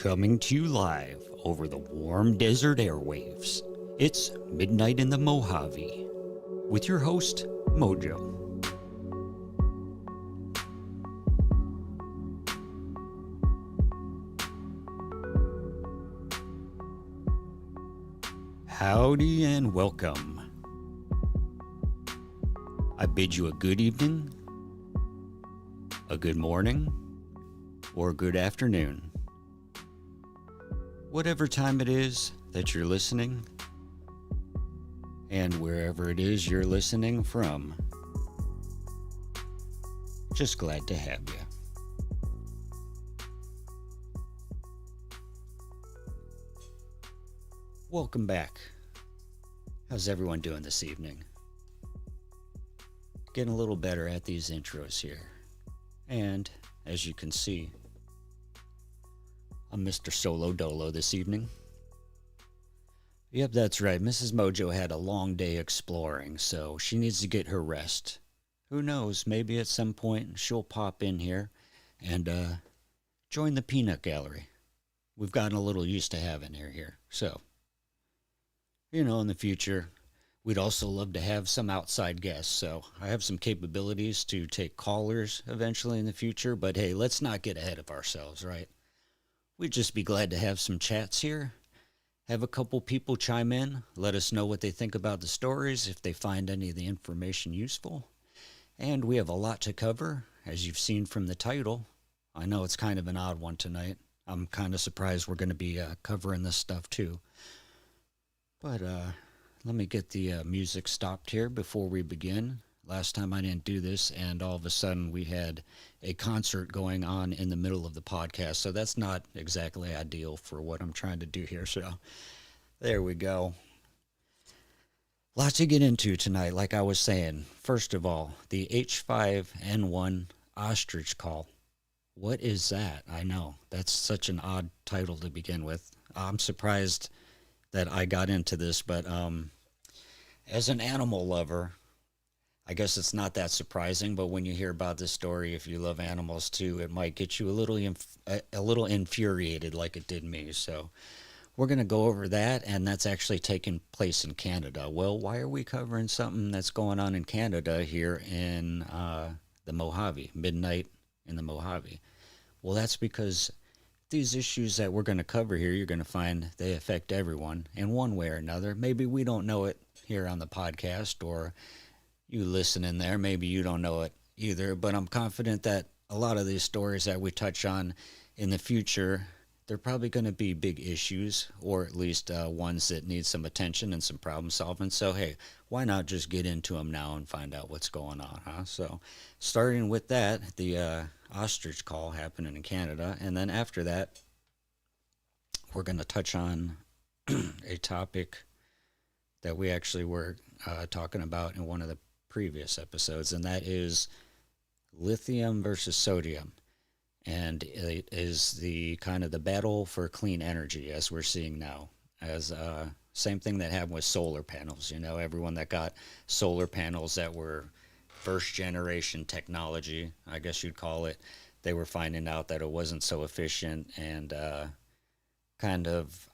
Coming to you live over the warm desert airwaves, it's Midnight in the Mojave with your host, Mojo. Howdy and welcome. I bid you a good evening, a good morning, or a good afternoon. Whatever time it is that you're listening, and wherever it is you're listening from, just glad to have you. Welcome back. How's everyone doing this evening? Getting a little better at these intros here. And, as you can see, I'm Mr. Solo Dolo this evening. Yep, that's right. Mrs. Mojo had a long day exploring, so she needs to get her rest. Who knows, maybe at some point she'll pop in here and join the peanut gallery. We've gotten a little used to having her here, so, you know, in the future, we'd also love to have some outside guests, so I have some capabilities to take callers eventually in the future, but hey, let's not get ahead of ourselves, right? We'd just be glad to have some chats here, have a couple people chime in, let us know what they think about the stories, if they find any of the information useful. And we have a lot to cover, as you've seen from the title. I know it's kind of an odd one tonight. I'm kind of surprised we're going to be covering this stuff too. But let me get the music stopped here before we begin. Last time I didn't do this, and all of a sudden we had a concert going on in the middle of the podcast, so that's not exactly ideal for what I'm trying to do here. So there we go. Lots to get into tonight, like I was saying. First of all, the H5N1 Ostrich Cull. What is that? I know, that's such an odd title to begin with. I'm surprised that I got into this, but as an animal lover, I guess it's not that surprising, but when you hear about this story, if you love animals too, it might get you a little infuriated like it did me. So we're going to go over that, and that's actually taking place in Canada. Well, why are we covering something that's going on in Canada here in the Mojave, Midnight in the Mojave? Well, that's because these issues that we're going to cover here, you're going to find they affect everyone in one way or another. Maybe we don't know it here on the podcast, or you listen in there, maybe you don't know it either, but I'm confident that a lot of these stories that we touch on in the future, they're probably going to be big issues, or at least ones that need some attention and some problem solving. So hey, why not just get into them now and find out what's going on, huh? So starting with that, the Ostrich Cull happening in Canada, and then after that, we're going to touch on a topic that we actually were talking about in one of the previous episodes, and that is lithium versus sodium, and it is the kind of the battle for clean energy as we're seeing now. As same thing that happened with solar panels. You know, everyone that got solar panels that were first generation technology, I guess you'd call it, they were finding out that it wasn't so efficient and kind of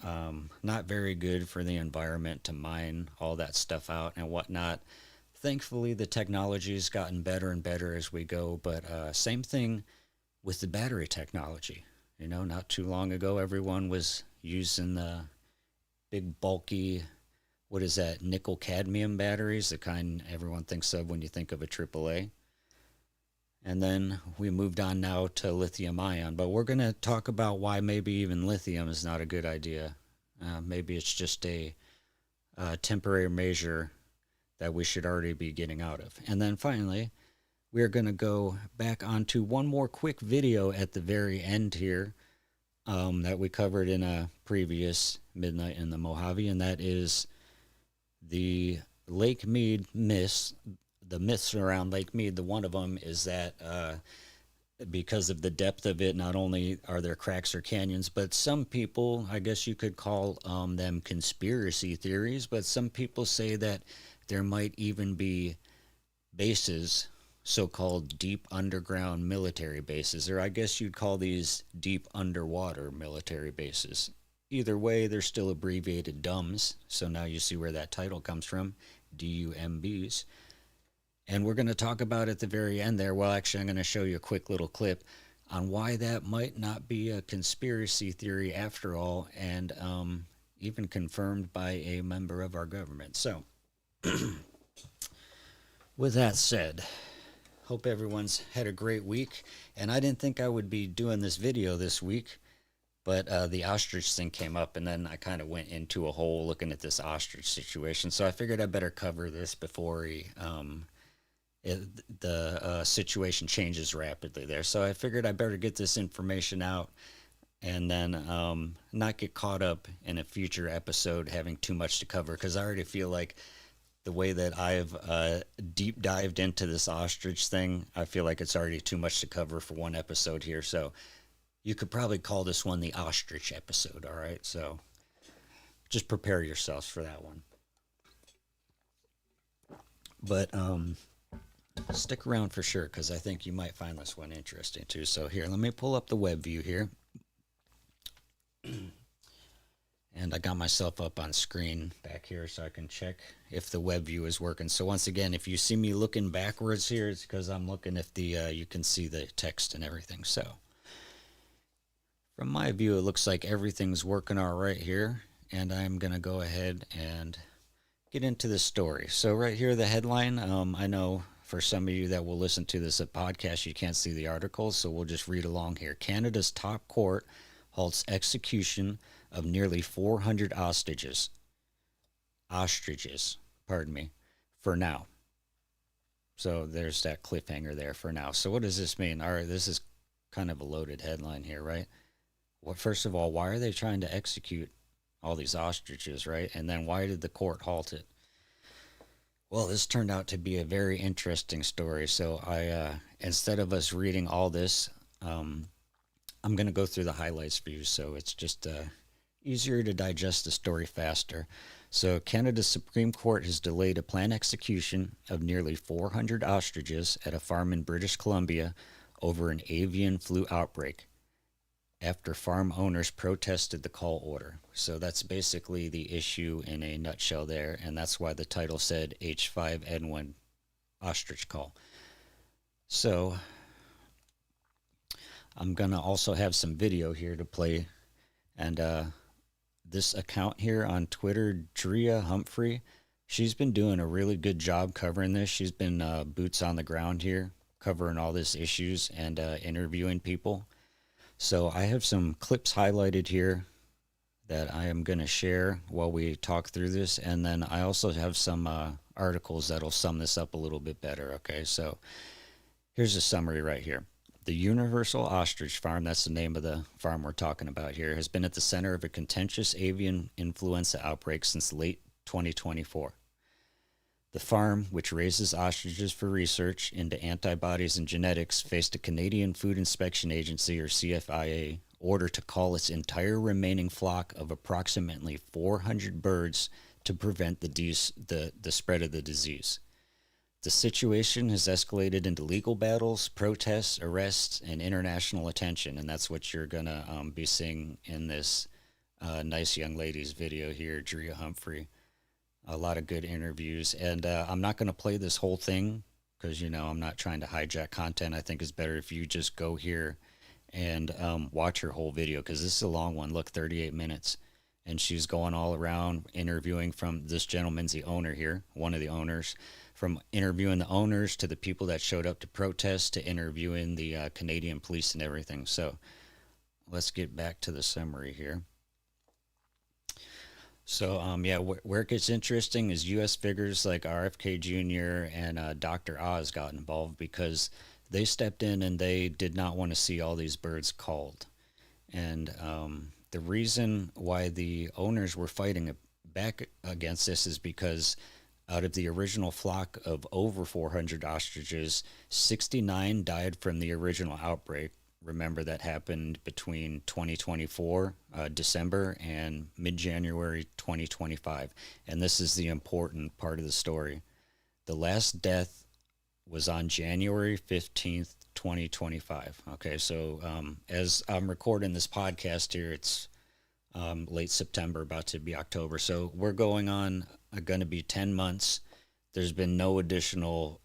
not very good for the environment to mine all that stuff out and whatnot. Thankfully, the technology's gotten better and better as we go, but same thing with the battery technology. You know, not too long ago, everyone was using the big, bulky, what is that, nickel-cadmium batteries, the kind everyone thinks of when you think of a AAA. And then we moved on now to lithium-ion, but we're going to talk about why maybe even lithium is not a good idea. Maybe it's just a temporary measure that we should already be getting out of. And then finally, we're going to go back onto one more quick video at the very end here that we covered in a previous Midnight in the Mojave, and that is the Lake Mead myths, the myths around Lake Mead. The one of them is that because of the depth of it, not only are there cracks or canyons, but some people, I guess you could call them conspiracy theories, but some people say that there might even be bases so-called deep underground military bases, or I guess you'd call these deep underwater military bases. Either way, they're still abbreviated DUMBS, so now you see where that title comes from, DUMBs. And we're going to talk about at the very end there, well, actually, I'm going to show you a quick little clip on why that might not be a conspiracy theory after all, and even confirmed by a member of our government. So, with that said, hope everyone's had a great week. And I didn't think I would be doing this video this week, but the ostrich thing came up, and then I kind of went into a hole looking at this ostrich situation. So I figured I better cover this before the situation changes rapidly there. So I figured I better get this information out and then not get caught up in a future episode having too much to cover, because I already feel like the way that I've deep dived into this ostrich thing, I feel like it's already too much to cover for one episode here. So you could probably call this one the ostrich episode, all right? So just prepare yourselves for that one. But stick around for sure, because I think you might find this one interesting too. So here, let me pull up the web view here. And I got myself up on screen back here so I can check if the web view is working. So once again, if you see me looking backwards here, it's because I'm looking if the you can see the text and everything. So from my view, it looks like everything's working all right here. And I'm going to go ahead and get into the story. So right here, the headline, I know for some of you that will listen to this podcast, you can't see the article, so we'll just read along here. Canada's top court halts execution of nearly 400 ostriches, for now. So there's that cliffhanger there, for now. So what does this mean? All right, this is kind of a loaded headline here, right? Well, first of all, why are they trying to execute all these ostriches, right? And then why did the court halt it? Well, this turned out to be a very interesting story. So instead of us reading all this, I'm going to go through the highlights for you, so it's just easier to digest the story faster. So Canada's Supreme Court has delayed a planned execution of nearly 400 ostriches at a farm in British Columbia over an avian flu outbreak after farm owners protested the call order. So that's basically the issue in a nutshell there, and that's why the title said H5N1 Ostrich Cull. So I'm going to also have some video here to play, and this account here on Twitter, Drea Humphrey, she's been doing a really good job covering this. She's been boots on the ground here, covering all these issues and interviewing people. So I have some clips highlighted here that I am going to share while we talk through this, and then I also have some articles that'll sum this up a little bit better, okay? So here's a summary right here. The Universal Ostrich Farm, that's the name of the farm we're talking about here, has been at the center of a contentious avian influenza outbreak since late 2024. The farm, which raises ostriches for research into antibodies and genetics, faced a Canadian Food Inspection Agency, or CFIA, order to cull its entire remaining flock of approximately 400 birds to prevent the spread of the disease. The situation has escalated into legal battles, protests, arrests, and international attention, and that's what you're going to be seeing in this nice young lady's video here, Drea Humphrey. A lot of good interviews, and I'm not going to play this whole thing because, you know, I'm not trying to hijack content. I think it's better if you just go here and watch her whole video, because this is a long one. Look, 38 minutes, and she's going all around interviewing from this gentleman's the owner here, one of the owners, from interviewing the owners to the people that showed up to protest to interviewing the Canadian police and everything. So let's get back to the summary here. So, yeah, where it gets interesting is U.S. figures like RFK Jr. and Dr. Oz got involved because they stepped in and they did not want to see all these birds culled. And the reason why the owners were fighting back against this is because out of the original flock of over 400 ostriches, 69 died from the original outbreak. Remember, that happened between 2024, December, and mid-January 2025. And this is the important part of the story. The last death was on January 15th, 2025. Okay, so as I'm recording this podcast here, it's late September, about to be October. So we're going to be 10 months. There's been no additional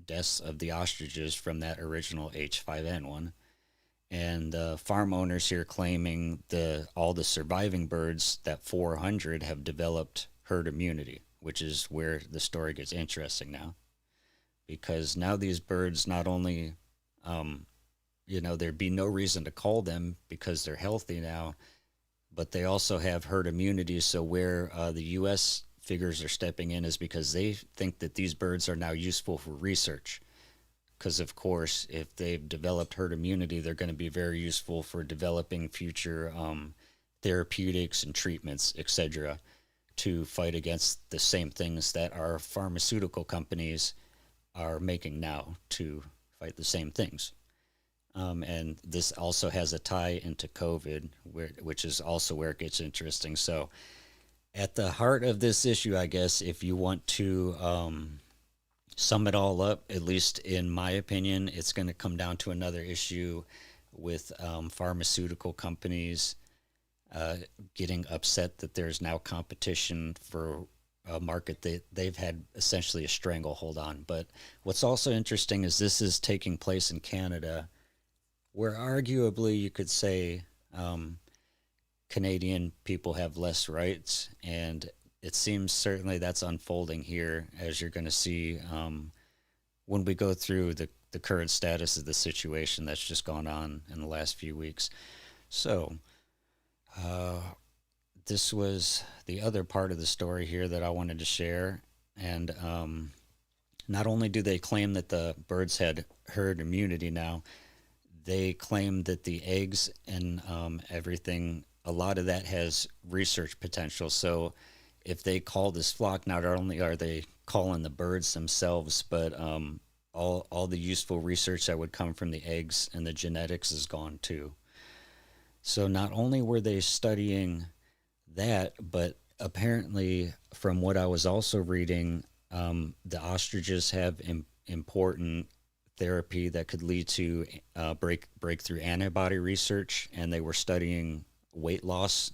deaths of the ostriches from that original H5N1. And farm owners here claiming all the surviving birds, that 400, have developed herd immunity, which is where the story gets interesting now. Because now these birds not only, there'd be no reason to call them because they're healthy now, but they also have herd immunity. So where the U.S. figures are stepping in is because they think that these birds are now useful for research. Because, of course, if they've developed herd immunity, they're going to be very useful for developing future therapeutics and treatments, etc., to fight against the same things that our pharmaceutical companies are making now to fight the same things. And this also has a tie into COVID, which is also where it gets interesting. So at the heart of this issue, I guess, if you want to sum it all up, at least in my opinion, it's going to come down to another issue with pharmaceutical companies getting upset that there's now competition for a market that they've had essentially a stranglehold on. But what's also interesting is this is taking place in Canada, where arguably you could say Canadian people have less rights, and it seems certainly that's unfolding here, as you're going to see when we go through the current status of the situation that's just gone on in the last few weeks. So this was the other part of the story here that I wanted to share. And not only do they claim that the birds had herd immunity now, they claim that the eggs and everything, a lot of that has research potential. So if they call this flock, not only are they calling the birds themselves, but all the useful research that would come from the eggs and the genetics is gone too. So not only were they studying that, but apparently from what I was also reading, the ostriches have important therapy that could lead to breakthrough antibody research, and they were studying weight loss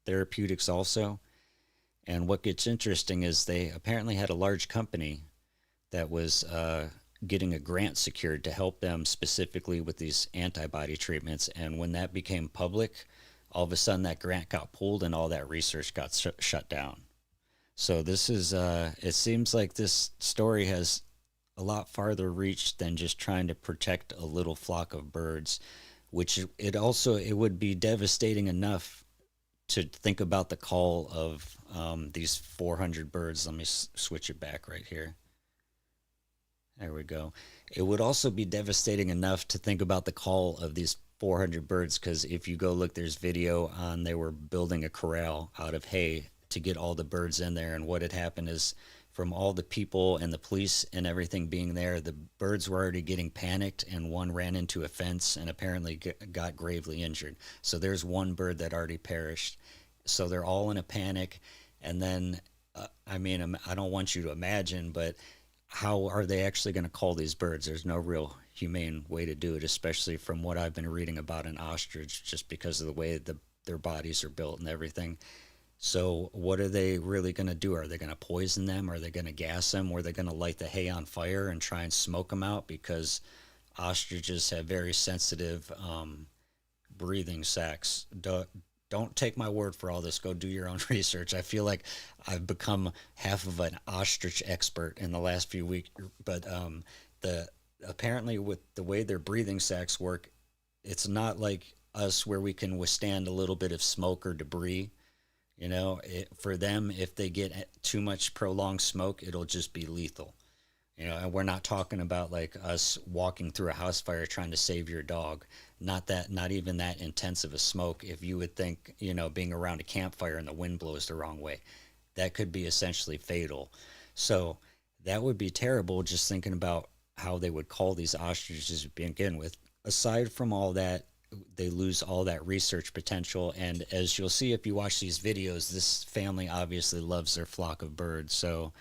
therapeutics also. And what gets interesting is they apparently had a large company that was getting a grant secured to help them specifically with these antibody treatments. And when that became public, all of a sudden that grant got pulled and all that research got shut down. So this is, it seems like this story has a lot farther reach than just trying to protect a little flock of birds, which it would be devastating enough to think about the call of these 400 birds. Let me switch it back right here. There we go. It would also be devastating enough to think about the call of these 400 birds, because if you go look, there's video on, they were building a corral out of hay to get all the birds in there. And what had happened is, from all the people and the police and everything being there, the birds were already getting panicked, and one ran into a fence and apparently got gravely injured. So there's one bird that already perished. So they're all in a panic. And then, I don't want you to imagine, but how are they actually going to call these birds? There's no real humane way to do it, especially from what I've been reading about an ostrich, just because of the way their bodies are built and everything. So what are they really going to do? Are they going to poison them? Are they going to gas them? Or are they going to light the hay on fire and try and smoke them out? Because ostriches have very sensitive breathing sacs. Don't take my word for all this. Go do your own research. I feel like I've become half of an ostrich expert in the last few weeks. But apparently with the way their breathing sacs work, it's not like us where we can withstand a little bit of smoke or debris. You know, for them, if they get too much prolonged smoke, it'll just be lethal. You know, and we're not talking about like us walking through a house fire trying to save your dog. Not even that intense of a smoke. If you would think, you know, being around a campfire and the wind blows the wrong way, that could be essentially fatal. So that would be terrible, just thinking about how they would call these ostriches to begin with. Aside from all that, they lose all that research potential. And as you'll see if you watch these videos, this family obviously loves their flock of birds. So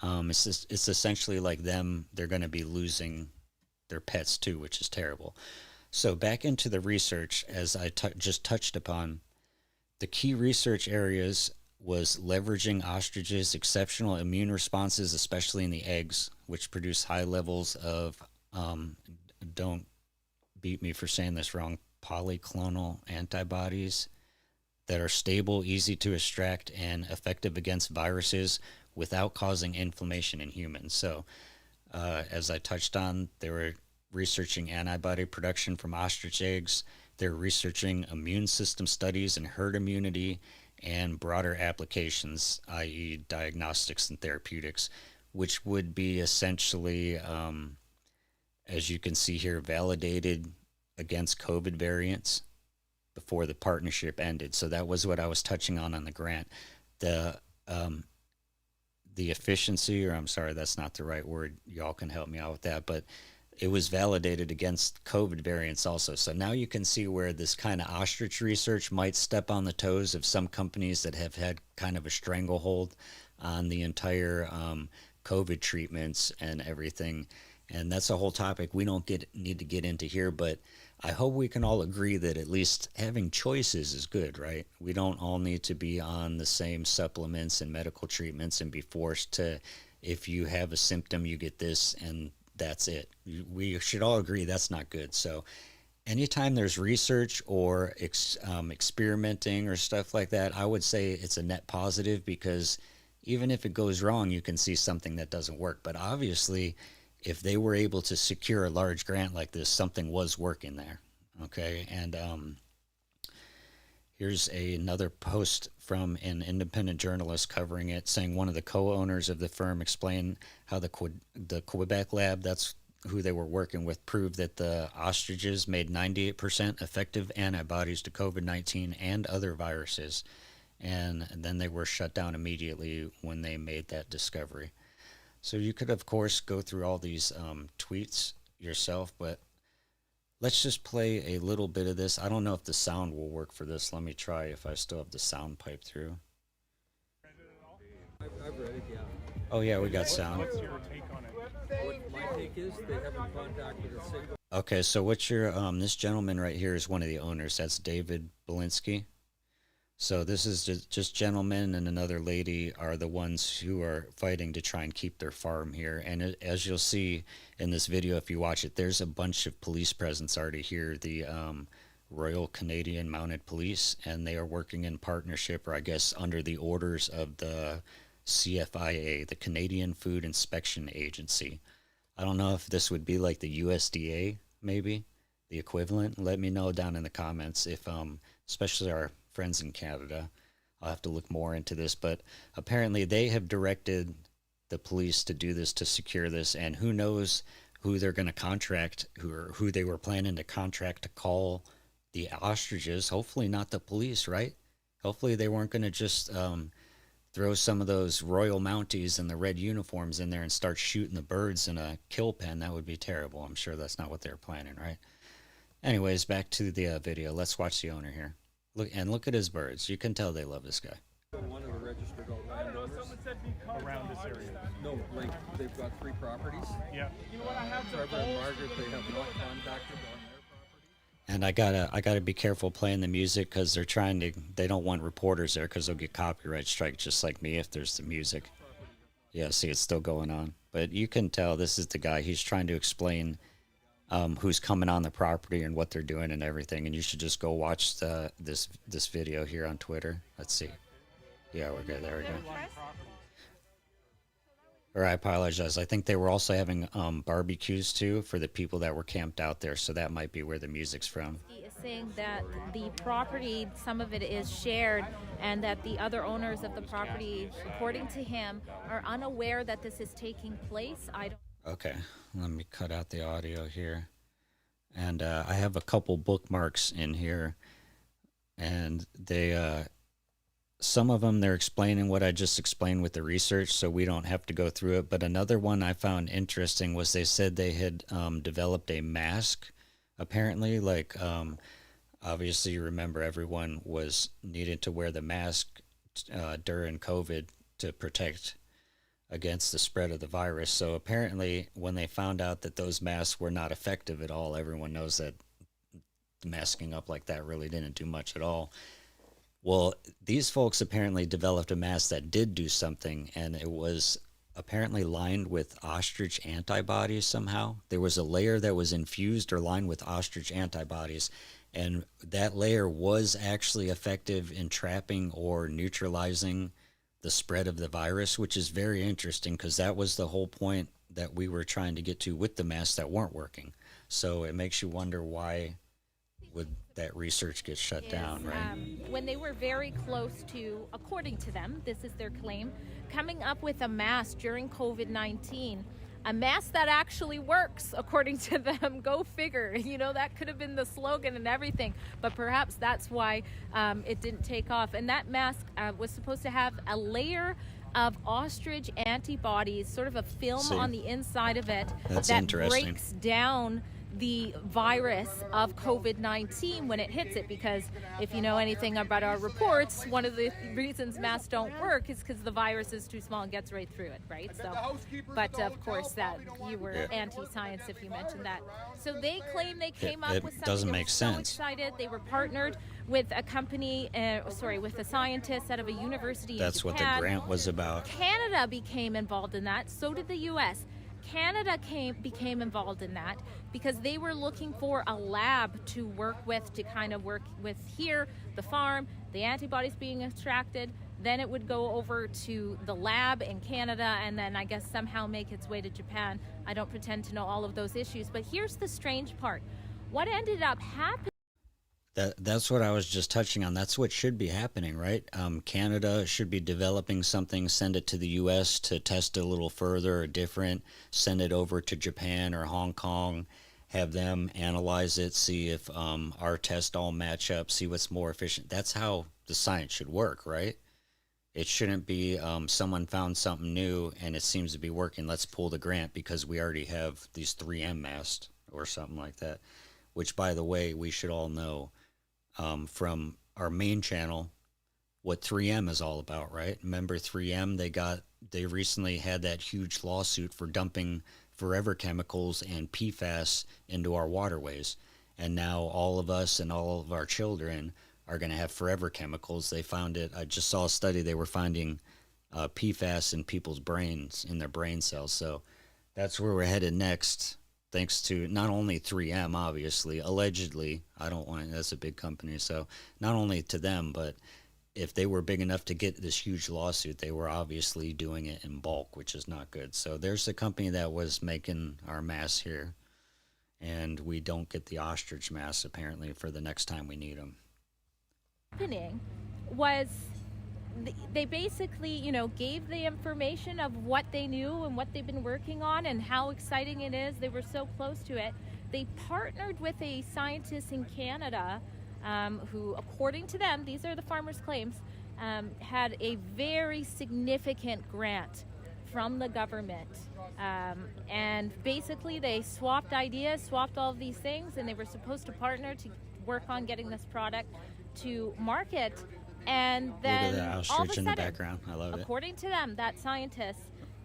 It's essentially like them. They're going to be losing their pets too, which is terrible. So back into the research, as I just touched upon, the key research areas was leveraging ostriches' exceptional immune responses, especially in the eggs, which produce high levels of, don't beat me for saying this wrong, polyclonal antibodies that are stable, easy to extract, and effective against viruses without causing inflammation in humans. So, as I touched on, they were researching antibody production from ostrich eggs. They're researching immune system studies and herd immunity and broader applications, i.e., diagnostics and therapeutics, which would be essentially, as you can see here, validated against COVID variants before the partnership ended. So that was what I was touching on the grant. The efficiency, or I'm sorry, that's not the right word. Y'all can help me out with that, but it was validated against COVID variants also. So now you can see where this kind of ostrich research might step on the toes of some companies that have had kind of a stranglehold on the entire COVID treatments and everything. And that's a whole topic we don't need to get into here, but I hope we can all agree that at least having choices is good, right? We don't all need to be on the same supplements and medical treatments and be forced to, if you have a symptom, you get this and that's it. We should all agree that's not good. So anytime there's research or experimenting or stuff like that, I would say it's a net positive, because even if it goes wrong, you can see something that doesn't work. But obviously, if they were able to secure a large grant like this, something was working there. Okay. And here's another post from an independent journalist covering it, saying one of the co-owners of the firm explained how the Quebec lab, that's who they were working with, proved that the ostriches made 98% effective antibodies to COVID-19 and other viruses. And then they were shut down immediately when they made that discovery. So you could, of course, go through all these tweets yourself, but let's just play a little bit of this. I don't know if the sound will work for this. Let me try if I still have the sound pipe through. I've read it, yeah. Oh, yeah, we got sound. What's your take on it? What my take is, they haven't contacted a single... Okay, so what's your, this gentleman right here is one of the owners. That's David Belinsky. So this is just gentlemen and another lady are the ones who are fighting to try and keep their farm here. And as you'll see in this video, if you watch it, there's a bunch of police presence already here. The Royal Canadian Mounted Police, and they are working in partnership, or I guess under the orders of the CFIA, the Canadian Food Inspection Agency. I don't know if this would be like the USDA, maybe, the equivalent. Let me know down in the comments if, especially our friends in Canada. I'll have to look more into this, but apparently they have directed the police to do this, to secure this, and who knows who they're going to contract, who they were planning to contract to call the ostriches. Hopefully not the police, right? Hopefully they weren't going to just throw some of those Royal Mounties in the red uniforms in there and start shooting the birds in a kill pen. That would be terrible. I'm sure that's not what they're planning, right? Anyways, back to the video. Let's watch the owner here. Look at his birds. You can tell they love this guy. One of the registered landowners around this area. No, like they've got 3 properties. Yeah. You know what? I have Trevor and Margaret, they have not contacted on their property. And I gotta be careful playing the music, because they don't want reporters there, because they'll get copyright strike just like me if there's the music. Yeah, see, it's still going on. But you can tell this is the guy. He's trying to explain who's coming on the property and what they're doing and everything. And you should just go watch this video here on Twitter. Let's see. Yeah, we're good. There we go. Or I apologize. I think they were also having barbecues too for the people that were camped out there. So that might be where the music's from. He is saying that the property, some of it is shared, and that the other owners of the property, according to him, are unaware that this is taking place. Okay, let me cut out the audio here. And I have a couple bookmarks in here, and they, some of them, they're explaining what I just explained with the research, so we don't have to go through it. But another one I found interesting was they said they had developed a mask, apparently. Like, obviously, you remember everyone was needed to wear the mask during COVID to protect against the spread of the virus. So apparently when they found out that those masks were not effective at all, everyone knows that masking up like that really didn't do much at all. Well, these folks apparently developed a mask that did do something, and it was apparently lined with ostrich antibodies somehow. There was a layer that was infused or lined with ostrich antibodies, and that layer was actually effective in trapping or neutralizing the spread of the virus, which is very interesting because that was the whole point that we were trying to get to with the masks that weren't working. So it makes you wonder, why would that research get shut down, right? When they were very close to, according to them, this is their claim, coming up with a mask during COVID-19, a mask that actually works, according to them. Go figure. You know, that could have been the slogan and everything, but perhaps that's why it didn't take off. And that mask was supposed to have a layer of ostrich antibodies, sort of a film on the inside of it that breaks down the virus of COVID-19 when it hits it, because if you know anything about our reports, one of the reasons masks don't work is because the virus is too small and gets right through it, right? So, but of course that you were anti-science if you mentioned that. So they claim they came up with something. Doesn't make sense. So excited. They were partnered with a company, with a scientist out of a university in Japan. That's what the grant was about. Canada became involved in that. So did the U.S. Canada became involved in that because they were looking for a lab to work with, to kind of work with here, the farm, the antibodies being extracted, then it would go over to the lab in Canada, and then I guess somehow make its way to Japan. I don't pretend to know all of those issues, but here's the strange part. What ended up happening? That's what I was just touching on. That's what should be happening, right? Canada should be developing something, send it to the U.S. to test it a little further or different, send it over to Japan or Hong Kong, have them analyze it, see if our tests all match up, see what's more efficient. That's how the science should work, right? It shouldn't be someone found something new and it seems to be working. Let's pull the grant because we already have these 3M masks or something like that, which, by the way, we should all know from our main channel what 3M is all about, right? Remember 3M? They recently had that huge lawsuit for dumping forever chemicals and PFAS into our waterways, and now all of us and all of our children are going to have forever chemicals. They found it. I just saw a study. They were finding PFAS in people's brains, in their brain cells. So that's where we're headed next. Thanks to not only 3M, obviously, allegedly, that's a big company, so not only to them, but if they were big enough to get this huge lawsuit, they were obviously doing it in bulk, which is not good. So there's the company that was making our masks here, and we don't get the ostrich masks, apparently, for the next time we need them. Happening was they basically, gave the information of what they knew and what they've been working on and how exciting it is. They were so close to it. They partnered with a scientist in Canada who, according to them, these are the farmers' claims, had a very significant grant from the government. And basically they swapped ideas, swapped all of these things, and they were supposed to partner to work on getting this product to market. And then look at the ostrich all of a sudden, in the background. I love it. According to them, that scientist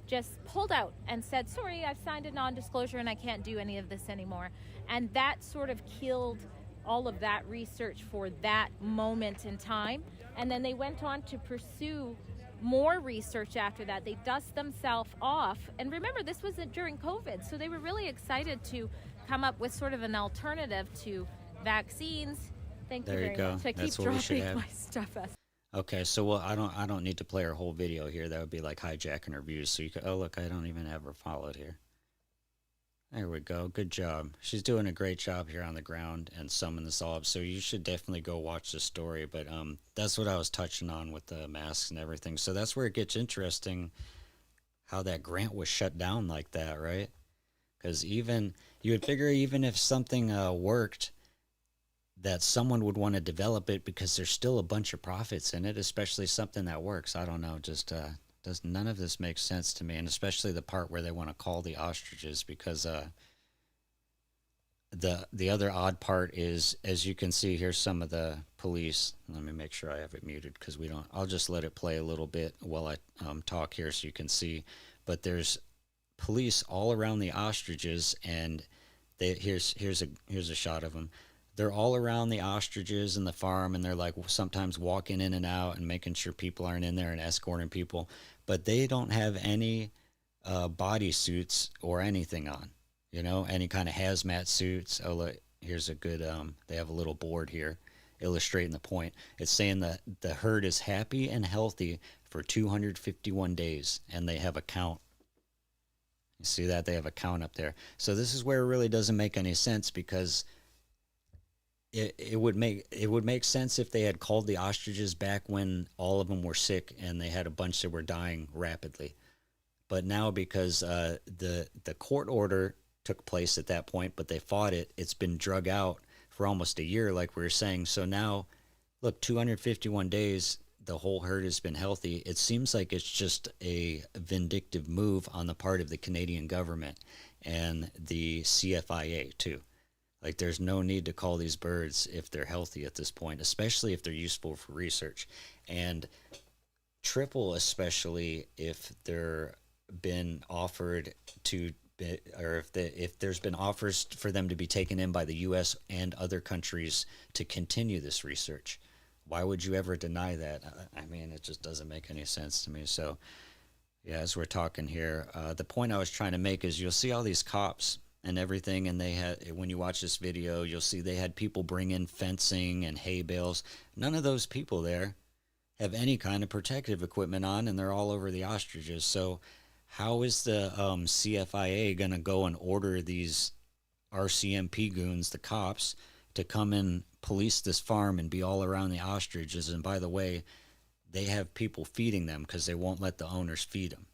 just pulled out and said, sorry, I've signed a non-disclosure and I can't do any of this anymore. And that sort of killed all of that research for that moment in time. And then they went on to pursue more research after that. They dust themselves off. And remember, this was during COVID, so they were really excited to come up with sort of an alternative to vaccines. Thank you very much. I keep dropping my stuff. Okay, so well, I don't need to play our whole video here. That would be like hijacking our views. So you could, oh look, I don't even have her followed here. There we go. Good job. She's doing a great job here on the ground and summing this all up. So you should definitely go watch the story. But that's what I was touching on with the masks and everything. So that's where it gets interesting, how that grant was shut down like that, right? Because you would figure even if something worked, that someone would want to develop it because there's still a bunch of profits in it, especially something that works. I don't know, just none of this makes sense to me, and especially the part where they want to call the ostriches, because the other odd part is, as you can see, here's some of the police. Let me make sure I have it muted because I'll just let it play a little bit while I talk here so you can see. but there's police all around the ostriches, and here's a shot of them. They're all around the ostriches and the farm, and they're like sometimes walking in and out and making sure people aren't in there and escorting people, but they don't have any body suits or anything on, any kind of hazmat suits. Oh, look, here's a good, they have a little board here illustrating the point. It's saying that the herd is happy and healthy for 251 days, and they have a count. You see that? They have a count up there. So this is where it really doesn't make any sense, because it would make sense if they had called the ostriches back when all of them were sick and they had a bunch that were dying rapidly. But now, because the court order took place at that point, but they fought it, it's been drug out for almost a year, like we were saying. So now, look, 251 days, the whole herd has been healthy. It seems like it's just a vindictive move on the part of the Canadian government and the CFIA too. Like, there's no need to call these birds if they're healthy at this point, especially if they're useful for research. And triple, especially if they're been offered to, or if there's been offers for them to be taken in by the U.S. and other countries to continue this research. Why would you ever deny that? I mean, it just doesn't make any sense to me. So, yeah, as we're talking here, the point I was trying to make is you'll see all these cops and everything, and they had, when you watch this video, you'll see they had people bring in fencing and hay bales. None of those people there have any kind of protective equipment on, and they're all over the ostriches. So how is the CFIA going to go and order these RCMP goons, the cops, to come and police this farm and be all around the ostriches? And by the way, they have people feeding them because they won't let the owners feed them.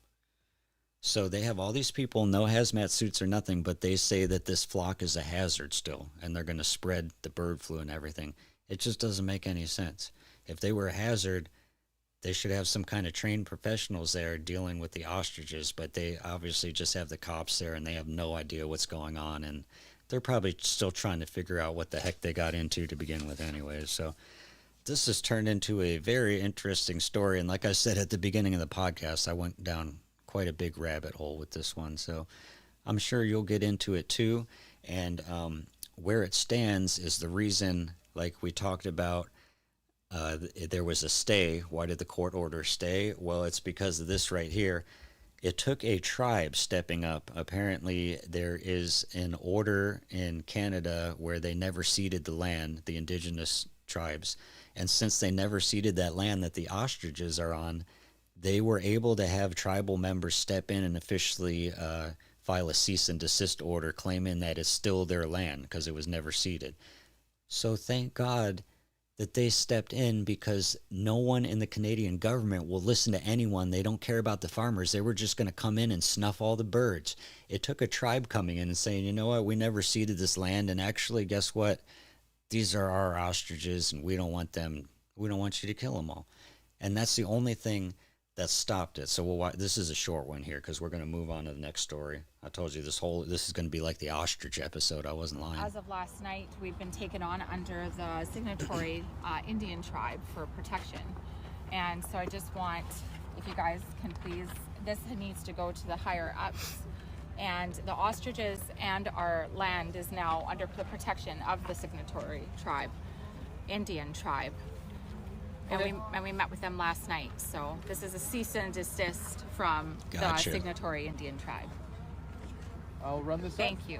So they have all these people, no hazmat suits or nothing, but they say that this flock is a hazard still, and they're going to spread the bird flu and everything. It just doesn't make any sense. If they were a hazard, they should have some kind of trained professionals there dealing with the ostriches, but they obviously just have the cops there, and they have no idea what's going on, and they're probably still trying to figure out what the heck they got into to begin with anyways. So this has turned into a very interesting story, and like I said at the beginning of the podcast, I went down quite a big rabbit hole with this one, so I'm sure you'll get into it too. And where it stands is the reason, like we talked about, there was a stay. Why did the court order stay? Well, it's because of this right here. It took a tribe stepping up. Apparently there is an order in Canada where they never ceded the land, the indigenous tribes, and since they never ceded that land that the ostriches are on, they were able to have tribal members step in and officially file a cease and desist order claiming that it's still their land because it was never ceded. So thank God that they stepped in, because no one in the Canadian government will listen to anyone. They don't care about the farmers. They were just going to come in and snuff all the birds. It took a tribe coming in and saying, you know what, we never ceded this land, and actually, guess what? These are our ostriches, and we don't want them. We don't want you to kill them all. And that's the only thing that stopped it. So this is a short one here because we're going to move on to the next story. I told you this is going to be like the ostrich episode. I wasn't lying. As of last night, we've been taken on under the signatory Indian tribe for protection. And so I just want, if you guys can please, this needs to go to the higher ups. And the ostriches and our land is now under the protection of the signatory tribe, Indian tribe. And we met with them last night. So this is a cease and desist from Gotcha. the signatory Indian tribe. I'll run this Thank you.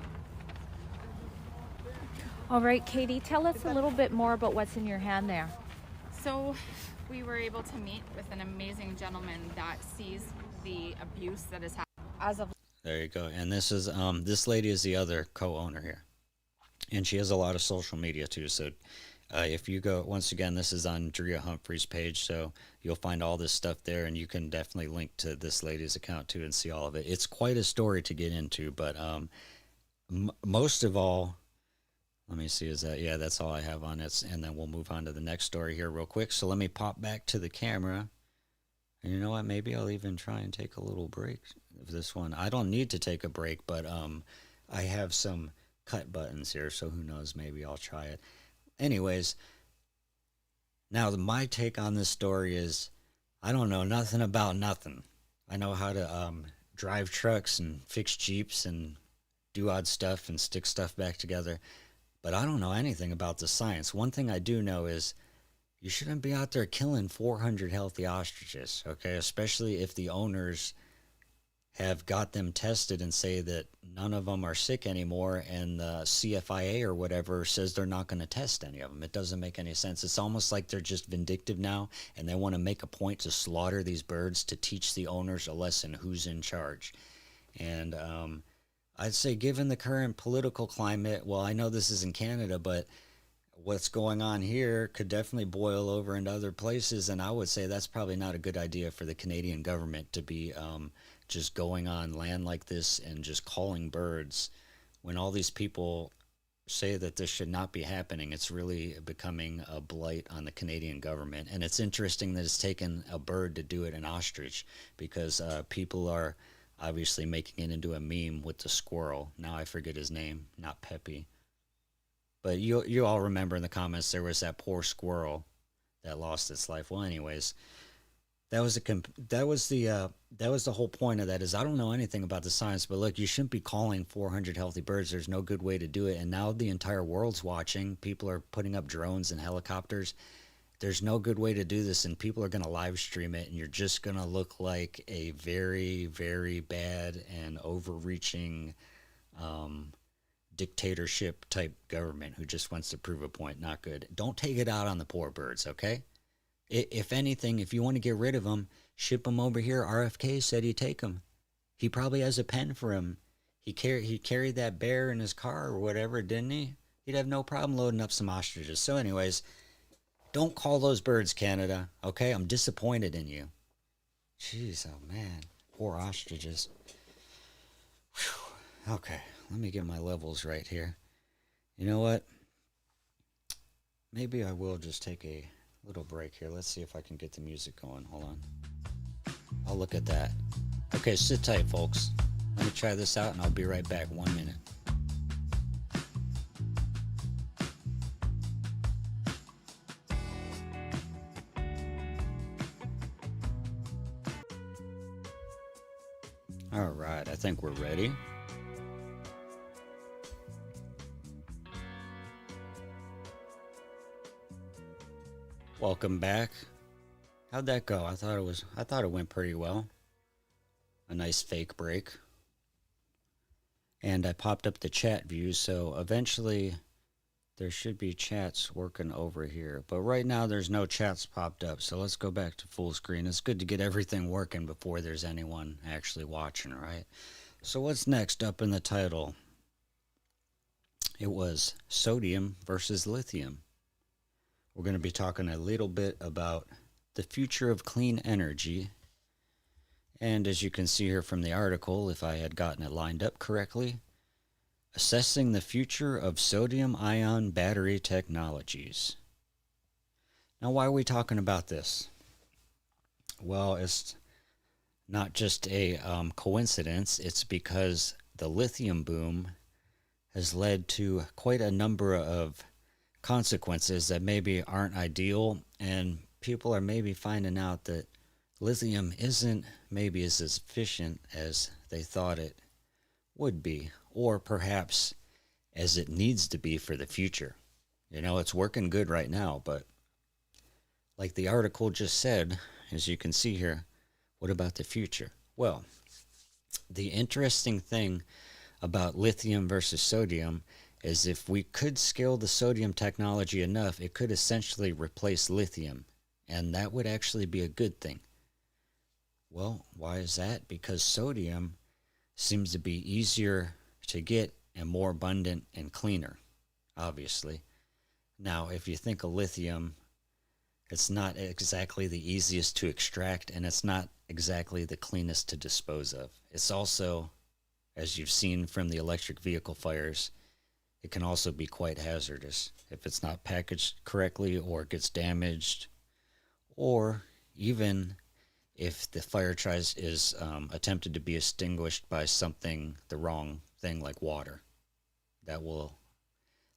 All right, Katie, tell us a little bit more about what's in your hand there. So we were able to meet with an amazing gentleman that sees the abuse that is happening as of. There you go. And this is this lady is the other co-owner here, and she has a lot of social media too. So if you go, once again, this is on Drea Humphrey's page, so you'll find all this stuff there, and you can definitely link to this lady's account too and see all of it. It's quite a story to get into, but most of all, let me see, yeah, that's all I have on it, and then we'll move on to the next story here real quick. So let me pop back to the camera, and you know what, maybe I'll even try and take a little break of this one. I don't need to take a break, but I have some cut buttons here, so who knows, maybe I'll try it. Anyways, now my take on this story is I don't know nothing about nothing. I know how to drive trucks and fix Jeeps and do odd stuff and stick stuff back together. But I don't know anything about the science. One thing I do know is you shouldn't be out there killing 400 healthy ostriches, okay? Especially if the owners have got them tested and say that none of them are sick anymore, and the CFIA or whatever says they're not going to test any of them. It doesn't make any sense. It's almost like they're just vindictive now, and they want to make a point to slaughter these birds to teach the owners a lesson who's in charge. And I'd say given the current political climate, well, I know this is in Canada, but what's going on here could definitely boil over into other places, and I would say that's probably not a good idea for the Canadian government to be just going on land like this and just calling birds when all these people say that this should not be happening. It's really becoming a blight on the Canadian government. And it's interesting that it's taken a bird to do it, an ostrich, because people are obviously making it into a meme with the squirrel. Now I forget his name, not Peppy. But you all remember in the comments there was that poor squirrel that lost its life. Well, anyways, that was the whole point of that. Is I don't know anything about the science, but look, you shouldn't be calling 400 healthy birds. There's no good way to do it. And now the entire world's watching. People are putting up drones and helicopters. There's no good way to do this, and people are going to live stream it, and you're just going to look like a very, very bad and overreaching dictatorship type government who just wants to prove a point. Not good. Don't take it out on the poor birds, okay? If anything, if you want to get rid of them, ship them over here. RFK said he'd take them. He probably has a pen for him. He carried that bear in his car or whatever, didn't he? He'd have no problem loading up some ostriches. So anyways, don't call those birds, Canada, okay? I'm disappointed in you. Jeez, oh man. Poor ostriches. Whew. Okay, let me get my levels right here. You know what? Maybe I will just take a little break here. Let's see if I can get the music going. Hold on. I'll look at that. Okay, sit tight, folks. Let me try this out, and I'll be right back. 1 minute. All right, I think we're ready. Welcome back. How'd that go? I thought it went pretty well. A nice fake break. And I popped up the chat views, so eventually there should be chats working over here. But right now there's no chats popped up, so let's go back to full screen. It's good to get everything working before there's anyone actually watching, right? So what's next up in the title? It was sodium versus lithium. We're going to be talking a little bit about the future of clean energy. And as you can see here from the article, if I had gotten it lined up correctly, assessing the future of sodium-ion battery technologies. Now, why are we talking about this? Well, it's not just a coincidence. It's because the lithium boom has led to quite a number of consequences that maybe aren't ideal, and people are maybe finding out that lithium isn't maybe as efficient as they thought it would be, or perhaps as it needs to be for the future. You know, it's working good right now, but like the article just said, as you can see here, what about the future? Well, the interesting thing about lithium versus sodium is if we could scale the sodium technology enough, it could essentially replace lithium, and that would actually be a good thing. Well, why is that? Because sodium seems to be easier to get and more abundant and cleaner, obviously. Now, if you think of lithium, it's not exactly the easiest to extract, and it's not exactly the cleanest to dispose of. It's also, as you've seen from the electric vehicle fires, it can also be quite hazardous if it's not packaged correctly or gets damaged, or even if the fire is attempted to be extinguished by something, the wrong thing like water. That will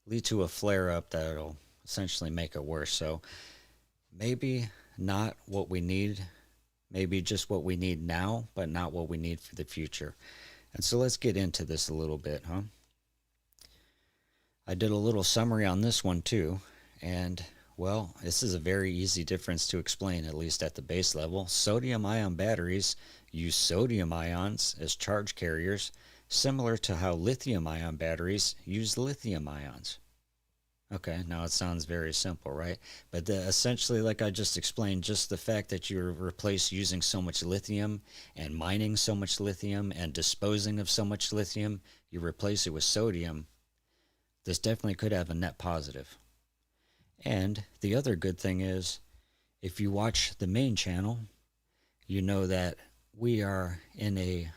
lead to a flare-up that will essentially make it worse. So maybe not what we need maybe just what we need now, but not what we need for the future. And so let's get into this a little bit, huh? I did a little summary on this one too, and well, this is a very easy difference to explain, at least at the base level. Sodium ion batteries use sodium ions as charge carriers, similar to how lithium ion batteries use lithium ions. Okay, now it sounds very simple, right? But essentially, like I just explained, just the fact that you replace using so much lithium and mining so much lithium and disposing of so much lithium, you replace it with sodium, this definitely could have a net positive. And the other good thing is, if you watch the main channel, you know that we are in a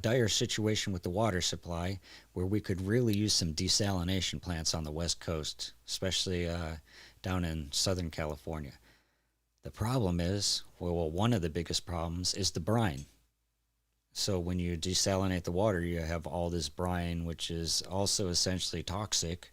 dire situation with the water supply where we could really use some desalination plants on the West Coast, especially down in Southern California. The problem is, well, one of the biggest problems is the brine. So when you desalinate the water, you have all this brine, which is also essentially toxic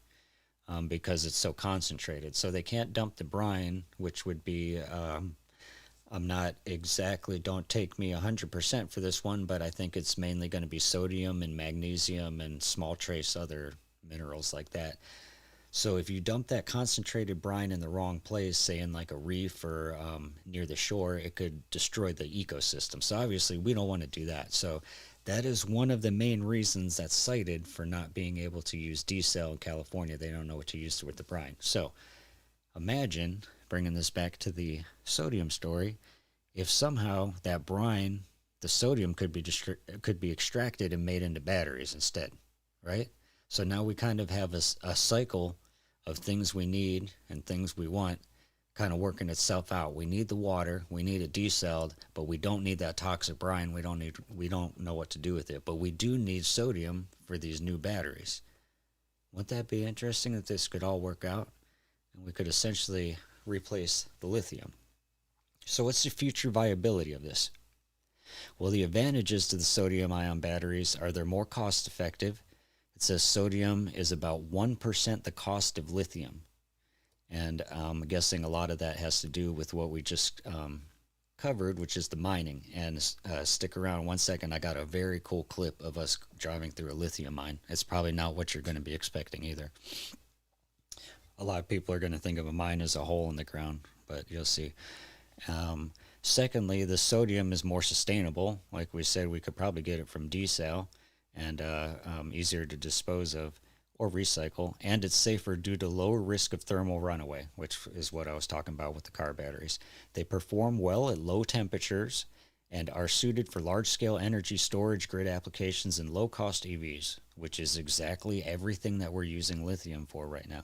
because it's so concentrated. So they can't dump the brine, which would be, I'm not exactly, don't take me 100% for this one, but I think it's mainly going to be sodium and magnesium and small trace other minerals like that. So if you dump that concentrated brine in the wrong place, say in like a reef or near the shore, it could destroy the ecosystem. So obviously we don't want to do that. So that is one of the main reasons that's cited for not being able to use desal in California. They don't know what to use with the brine. So imagine, bringing this back to the sodium story, if somehow that brine, the sodium could be extracted and made into batteries instead, right? So now we kind of have a cycle of things we need and things we want kind of working itself out. We need the water, we need it desaled, but we don't need that toxic brine. We don't know what to do with it, but we do need sodium for these new batteries. Wouldn't that be interesting if this could all work out and we could essentially replace the lithium? So what's the future viability of this? Well, the advantages to the sodium ion batteries are they're more cost effective. It says sodium is about 1% the cost of lithium. And I'm guessing a lot of that has to do with what we just covered, which is the mining. And stick around 1 second. I got a very cool clip of us driving through a lithium mine. It's probably not what you're going to be expecting either. A lot of people are going to think of a mine as a hole in the ground, but you'll see. Secondly, the sodium is more sustainable. Like we said, we could probably get it from desal and easier to dispose of or recycle, and it's safer due to lower risk of thermal runaway, which is what I was talking about with the car batteries. They perform well at low temperatures and are suited for large-scale energy storage grid applications and low-cost EVs, which is exactly everything that we're using lithium for right now.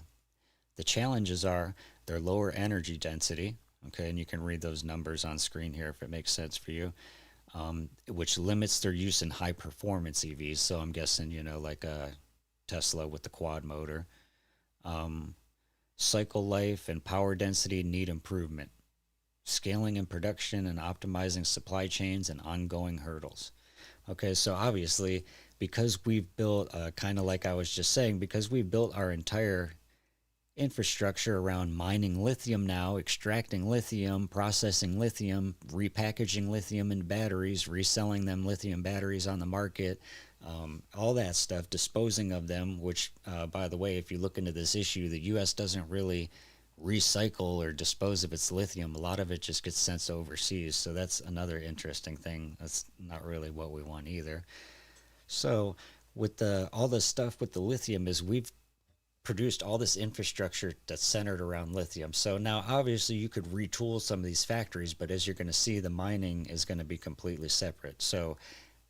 The challenges are their lower energy density, okay, and you can read those numbers on screen here if it makes sense for you, which limits their use in high-performance EVs. So I'm guessing, like a Tesla with the quad motor. Cycle life and power density need improvement. Scaling and production and optimizing supply chains and ongoing hurdles. Okay, so obviously, because we've built, kind of like I was just saying, because we've built our entire infrastructure around mining lithium now, extracting lithium, processing lithium, repackaging lithium in batteries, reselling them lithium batteries on the market, all that stuff, disposing of them, which, by the way, if you look into this issue, the U.S. doesn't really recycle or dispose of its lithium. A lot of it just gets sent overseas, so that's another interesting thing. That's not really what we want either. So with all the stuff with the lithium is we've produced all this infrastructure that's centered around lithium. So now obviously you could retool some of these factories, but as you're going to see, the mining is going to be completely separate. So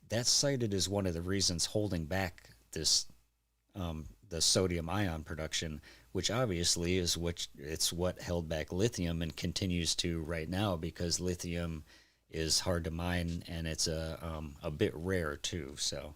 that's cited as one of the reasons holding back this the sodium ion production, which obviously is what held back lithium and continues to right now, because lithium is hard to mine and it's a bit rare too. So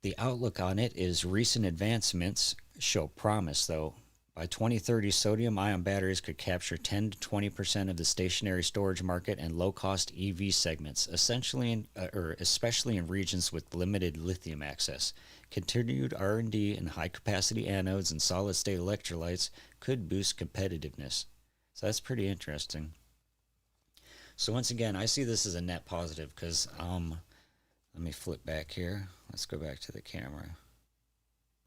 the outlook on it is recent advancements show promise, though. By 2030, sodium-ion batteries could capture 10 to 20% of the stationary storage market and low-cost EV segments, especially in regions with limited lithium access. Continued R&D in high-capacity anodes and solid-state electrolytes could boost competitiveness. So that's pretty interesting. So once again, I see this as a net positive because let me flip back here. Let's go back to the camera.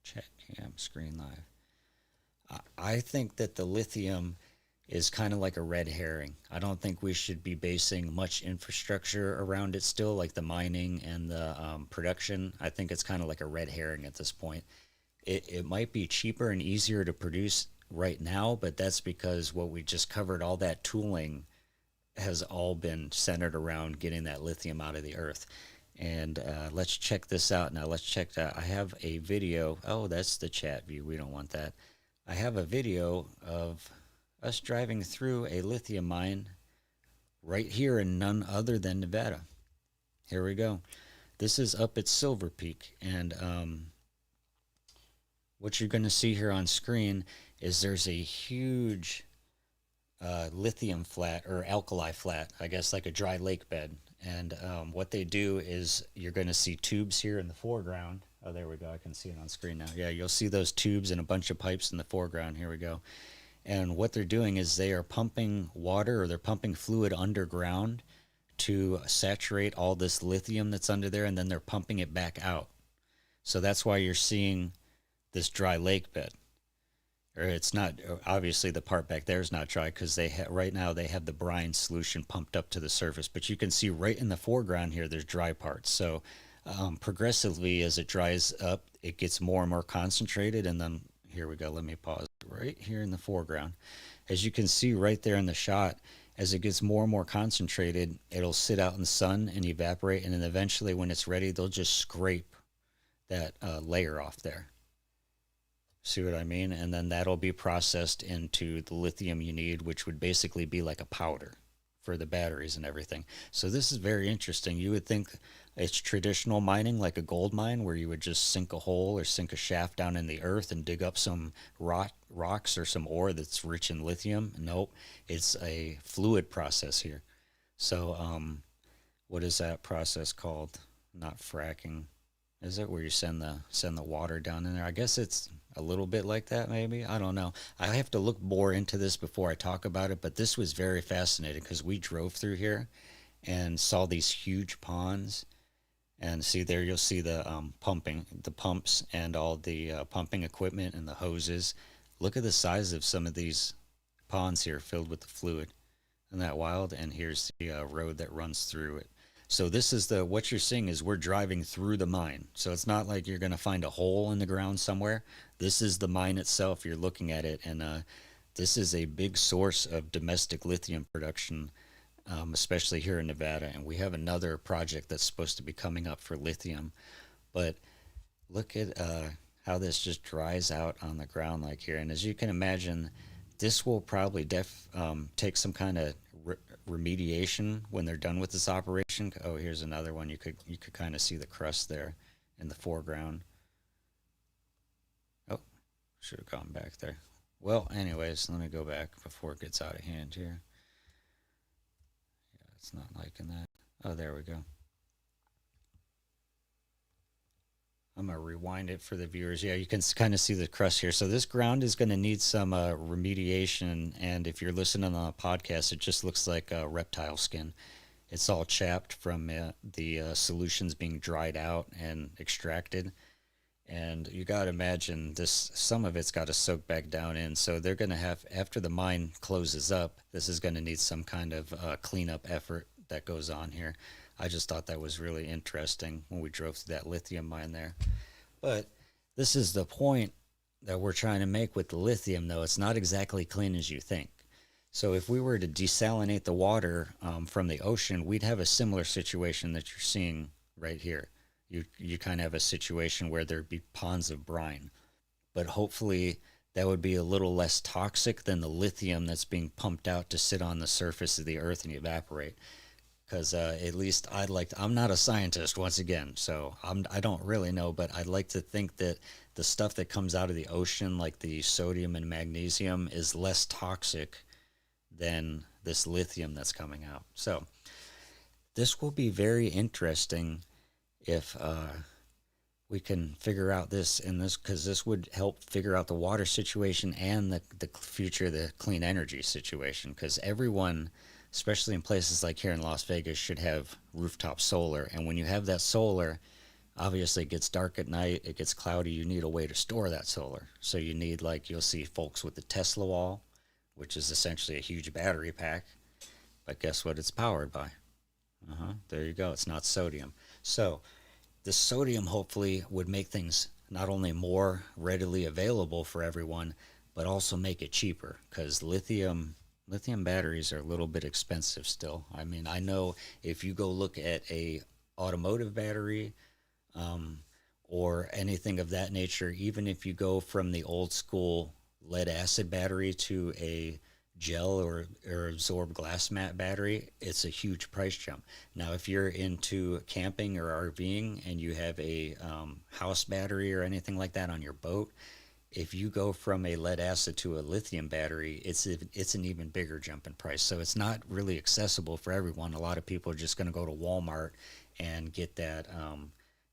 Chat cam, screen live. I think that the lithium is kind of like a red herring. I don't think we should be basing much infrastructure around it still, like the mining and the production. I think it's kind of like a red herring at this point. It might be cheaper and easier to produce right now, but that's because what we just covered, all that tooling has all been centered around getting that lithium out of the earth. And let's check this out now. Let's check that. I have a video. Oh, that's the chat view. We don't want that. I have a video of us driving through a lithium mine right here in none other than Nevada. Here we go. This is up at Silver Peak, and what you're going to see here on screen is there's a huge lithium flat, or alkali flat, I guess, like a dry lake bed. And what they do is you're going to see tubes here in the foreground. Oh, there we go. I can see it on screen now. Yeah, you'll see those tubes and a bunch of pipes in the foreground. Here we go. And what they're doing is they are pumping water, or they're pumping fluid underground to saturate all this lithium that's under there, and then they're pumping it back out. So that's why you're seeing this dry lake bed. Or it's not, obviously the part back there is not dry because right now they have the brine solution pumped up to the surface. But you can see right in the foreground here, there's dry parts. So progressively as it dries up, it gets more and more concentrated, and then here we go. Let me pause right here in the foreground. As you can see right there in the shot, as it gets more and more concentrated, it'll sit out in the sun and evaporate. And then eventually when it's ready, they'll just scrape that layer off there. See what I mean? And then that'll be processed into the lithium you need, which would basically be like a powder for the batteries and everything. So this is very interesting. You would think it's traditional mining, like a gold mine, where you would just sink a hole or sink a shaft down in the earth and dig up some rocks or some ore that's rich in lithium. Nope, it's a fluid process here. So what is that process called? Not fracking, is it? Where you send the water down in there? I guess it's a little bit like that, maybe. I don't know. I have to look more into this before I talk about it, but this was very fascinating because we drove through here and saw these huge ponds. And see there, you'll see the the pumps and all the pumping equipment and the hoses. Look at the size of some of these ponds here filled with the fluid. Isn't that wild? And here's the road that runs through it. So this is what you're seeing is we're driving through the mine. So it's not like you're going to find a hole in the ground somewhere. This is the mine itself. You're looking at it, and this is a big source of domestic lithium production, especially here in Nevada. And we have another project that's supposed to be coming up for lithium. But look at how this just dries out on the ground like here. And as you can imagine, this will probably take some kind of remediation when they're done with this operation. Oh, here's another one. You could kind of see the crust there in the foreground. Oh, should have gone back there. Well, anyways, let me go back before it gets out of hand here. Yeah, it's not liking that. Oh, there we go. I'm going to rewind it for the viewers. Yeah, you can kind of see the crust here. So this ground is going to need some remediation. And if you're listening on a podcast, it just looks like reptile skin. It's all chapped from the solutions being dried out and extracted. And you got to imagine some of it's got to soak back down in. So they're going to have, after the mine closes up, this is going to need some kind of cleanup effort that goes on here. I just thought that was really interesting when we drove through that lithium mine there. But this is the point that we're trying to make with the lithium, though. It's not exactly clean as you think. So if we were to desalinate the water from the ocean, we'd have a similar situation that you're seeing right here. You kind of have a situation where there'd be ponds of brine. But hopefully that would be a little less toxic than the lithium that's being pumped out to sit on the surface of the earth and evaporate. Because at least I'm not a scientist, once again, so I don't really know, but I'd like to think that the stuff that comes out of the ocean, like the sodium and magnesium, is less toxic than this lithium that's coming out. So this will be very interesting if we can figure out this, because this would help figure out the water situation and the future, the clean energy situation, because everyone especially in places like here in Las Vegas, should have rooftop solar. And when you have that solar, obviously it gets dark at night, it gets cloudy, you need a way to store that solar. So you need, like, you'll see folks with the Tesla wall, which is essentially a huge battery pack. But guess what it's powered by? There you go. It's not sodium. So the sodium hopefully would make things not only more readily available for everyone, but also make it cheaper, because lithium batteries are a little bit expensive still. I mean, I know if you go look at a automotive battery, or anything of that nature, even if you go from the old school lead acid battery to a gel or absorbed glass mat battery, it's a huge price jump. Now, if you're into camping or RVing and you have a house battery or anything like that on your boat, if you go from a lead acid to a lithium battery, it's an even bigger jump in price. So it's not really accessible for everyone. A lot of people are just going to go to Walmart and get that,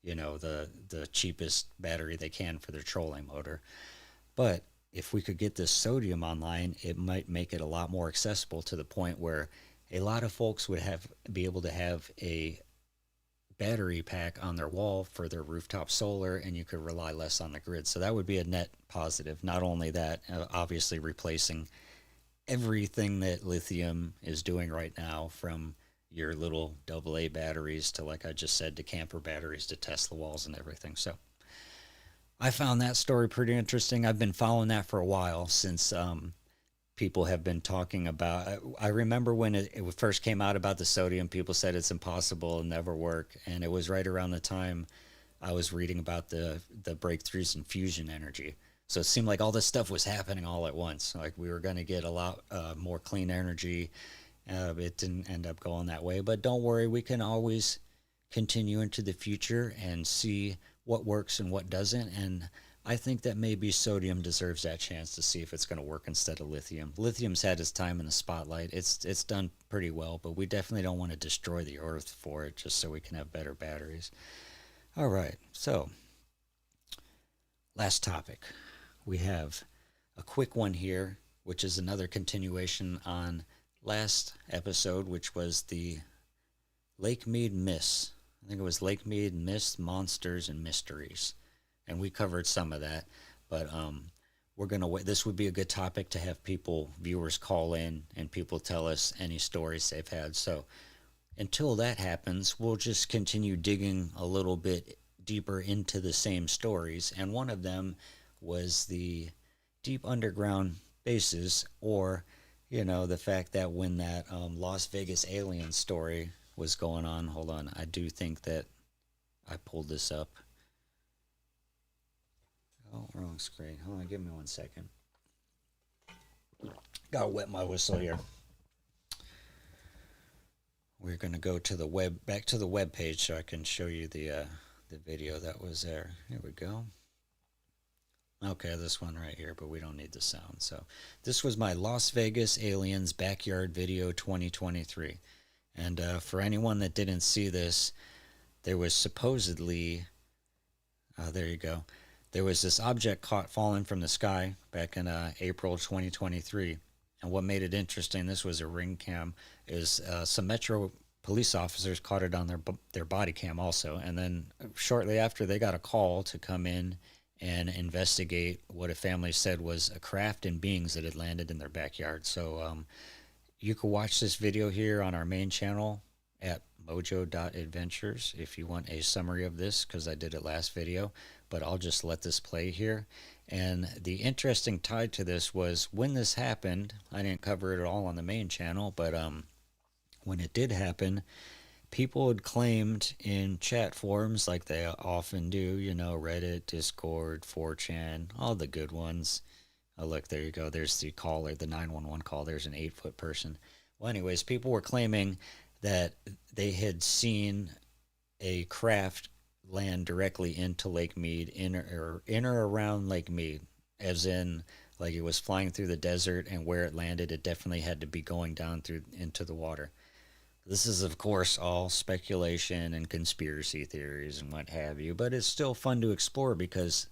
the cheapest battery they can for their trolling motor. But if we could get this sodium online, it might make it a lot more accessible, to the point where a lot of folks would be able to have a battery pack on their wall for their rooftop solar, and you could rely less on the grid. So that would be a net positive. Not only that, obviously replacing everything that lithium is doing right now, from your little AA batteries to, like I just said, to camper batteries to Tesla walls and everything. So I found that story pretty interesting. I've been following that for a while, since people have been talking about. I remember when it first came out about the sodium, people said it's impossible and never work. And it was right around the time I was reading about the breakthroughs in fusion energy. So it seemed like all this stuff was happening all at once. Like we were going to get a lot more clean energy. It didn't end up going that way. But don't worry, we can always continue into the future and see what works and what doesn't. And I think that maybe sodium deserves that chance to see if it's going to work instead of lithium. Lithium's had its time in the spotlight. It's done pretty well, but we definitely don't want to destroy the earth for it just so we can have better batteries. All right, so last topic. We have a quick one here, which is another continuation on last episode, which was the Lake Mead myths. I think it was Lake Mead myths, monsters, and mysteries. And we covered some of that, but we're going to wait. This would be a good topic to have viewers call in and people tell us any stories they've had. So until that happens, we'll just continue digging a little bit deeper into the same stories. And one of them was the deep underground bases, or, the fact that when that Las Vegas alien story was going on, hold on, I do think that I pulled this up. Oh, wrong screen. Hold on, give me 1 second. Gotta wet my whistle here. We're gonna go to back to the web page so I can show you the video that was there. Here we go. Okay, this one right here, but we don't need the sound. So this was my Las Vegas Aliens Backyard Video 2023. And for anyone that didn't see this, there was supposedly, there you go. There was this object caught falling from the sky back in April 2023. And what made it interesting, this was a ring cam, is some Metro police officers caught it on their body cam also. And then shortly after, they got a call to come in and investigate what a family said was a craft and beings that had landed in their backyard. So you can watch this video here on our main channel at mojo.adventures if you want a summary of this, because I did it last video. But I'll just let this play here. And the interesting tie to this was when this happened, I didn't cover it at all on the main channel, but when it did happen, people had claimed in chat forums, like they often do, Reddit, Discord, 4chan, all the good ones. Oh, look, there you go. There's the caller, the 911 call. There's an 8-foot person. Well, anyways, people were claiming that they had seen a craft land directly into Lake Mead, in or around Lake Mead, as in, like, it was flying through the desert, and where it landed, it definitely had to be going down into the water. This is, of course, all speculation and conspiracy theories and what have you, but it's still fun to explore, because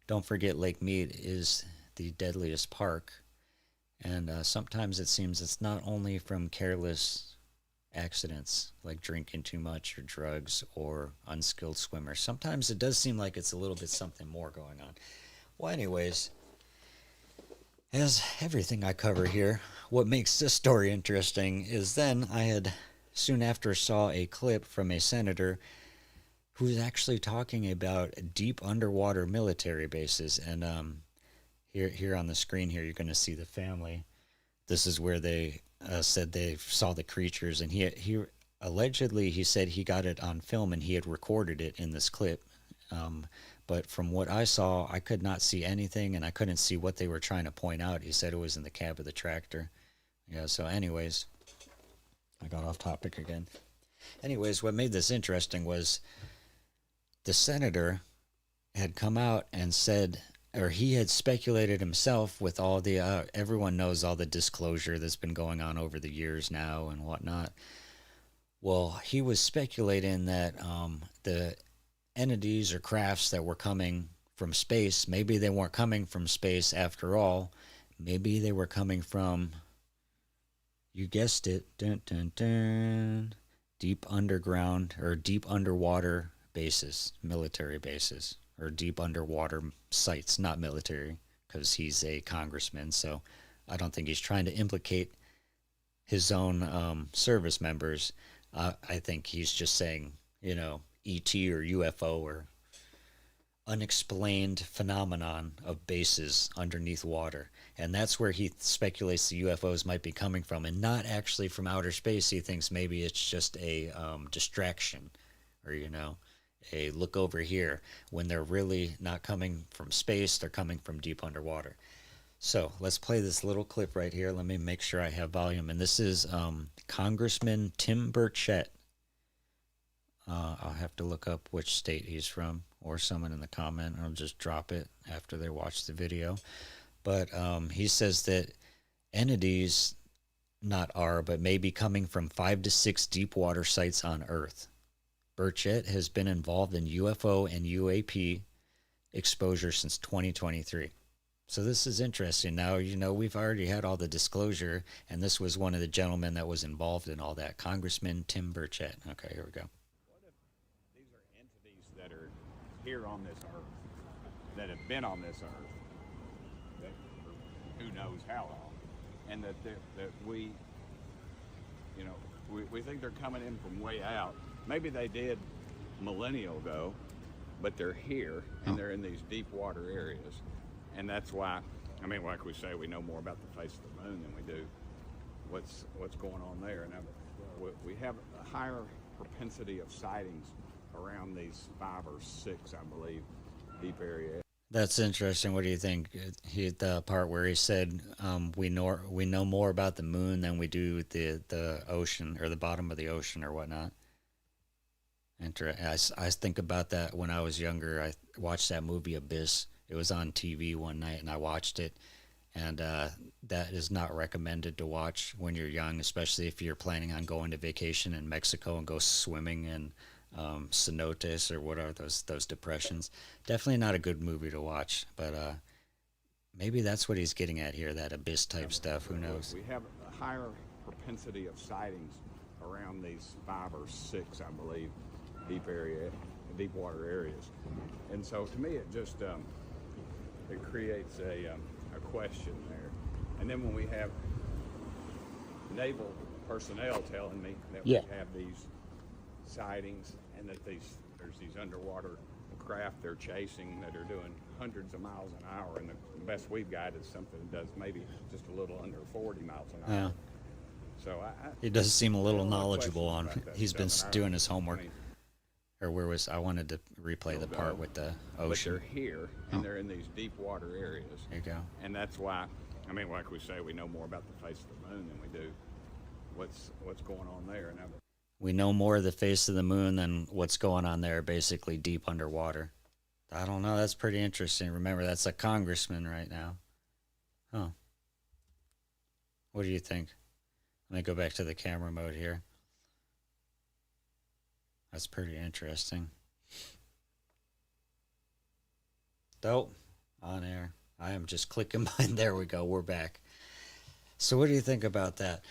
don't forget, Lake Mead is the deadliest park And sometimes it seems it's not only from careless accidents like drinking too much or drugs or unskilled swimmers. Sometimes it does seem like it's a little bit something more going on. Well, anyways, as everything I cover here, what makes this story interesting is then I had soon after saw a clip from a senator who's actually talking about deep underwater military bases. And here on the screen here, you're going to see the family. This is where they said they saw the creatures, and he allegedly, he said he got it on film and he had recorded it in this clip. But from what I saw, I could not see anything, and I couldn't see what they were trying to point out. He said it was in the cab of the tractor. Yeah, so anyways, I got off topic again. Anyways, what made this interesting was the senator had come out and said, or he had speculated himself with all the, everyone knows all the disclosure that's been going on over the years now and whatnot. Well, he was speculating that the entities or crafts that were coming from space, maybe they weren't coming from space after all. Maybe they were coming from, you guessed it, dun, dun, dun, deep underground or deep underwater bases, military bases, or deep underwater sites, not military, because he's a congressman. So I don't think he's trying to implicate his own service members. I think he's just saying, you know, ET or UFO or unexplained phenomenon of bases underneath water. And that's where he speculates the UFOs might be coming from, and not actually from outer space. He thinks maybe it's just a distraction, or, you know, a look over here, when they're really not coming from space, they're coming from deep underwater. So let's play this little clip right here. Let me make sure I have volume. And this is Congressman Tim Burchett. I'll have to look up which state he's from, or someone in the comment. I'll just drop it after they watch the video. But he says that entities, not are, but may be coming from 5 to 6 deep water sites on Earth. Burchett has been involved in UFO and UAP exposure since 2023. So this is interesting. Now, you know, we've already had all the disclosure, and this was one of the gentlemen that was involved in all that, Congressman Tim Burchett. Okay, here we go. What if these are entities that are here on this earth, that have been on this earth, that for who knows how long, and that we, you know, we think they're coming in from way out. Maybe they did millennia ago, but they're here, and they're in these deep water areas. And that's why, I mean, like we say, we know more about the face of the moon than we do what's going on there. And we have a higher propensity of sightings around these 5 or 6, I believe, deep area. That's interesting. What do you think? The part where he said we know more about the moon than we do the ocean, or the bottom of the ocean, or whatnot. I think about that when I was younger. I watched that movie Abyss. It was on TV one night, and I watched it. And that is not recommended to watch when you're young, especially if you're planning on going to vacation in Mexico and go swimming in cenotes, or what are those depressions. Definitely not a good movie to watch. But maybe that's what he's getting at here, that Abyss type stuff. Who knows? We have a higher propensity of sightings around these 5 or 6, I believe, deep water areas. And so to me, it just it creates a question there. And then when we have naval personnel telling me that we have these sightings, and that there's these underwater craft they're chasing that are doing hundreds of miles an hour, and the best we've got is something that does maybe just a little under 40 miles an hour. Yeah. So he does seem a little I have knowledgeable on. questions about that He's been stuff, and doing his homework. I mean, Or where was I wanted to replay the part with the ocean. But they're here, and they're in these deep water areas. There you go. And that's why, I mean, like we say, we know more about the face of the moon than we do what's going on there. And We know more of the face of the moon than what's going on there, basically deep underwater. I don't know. That's pretty interesting. Remember, that's a congressman right now. Huh. What do you think? Let me go back to the camera mode here. That's pretty interesting. Dope. On air. I am just clicking by. There we go. We're back. So what do you think about that?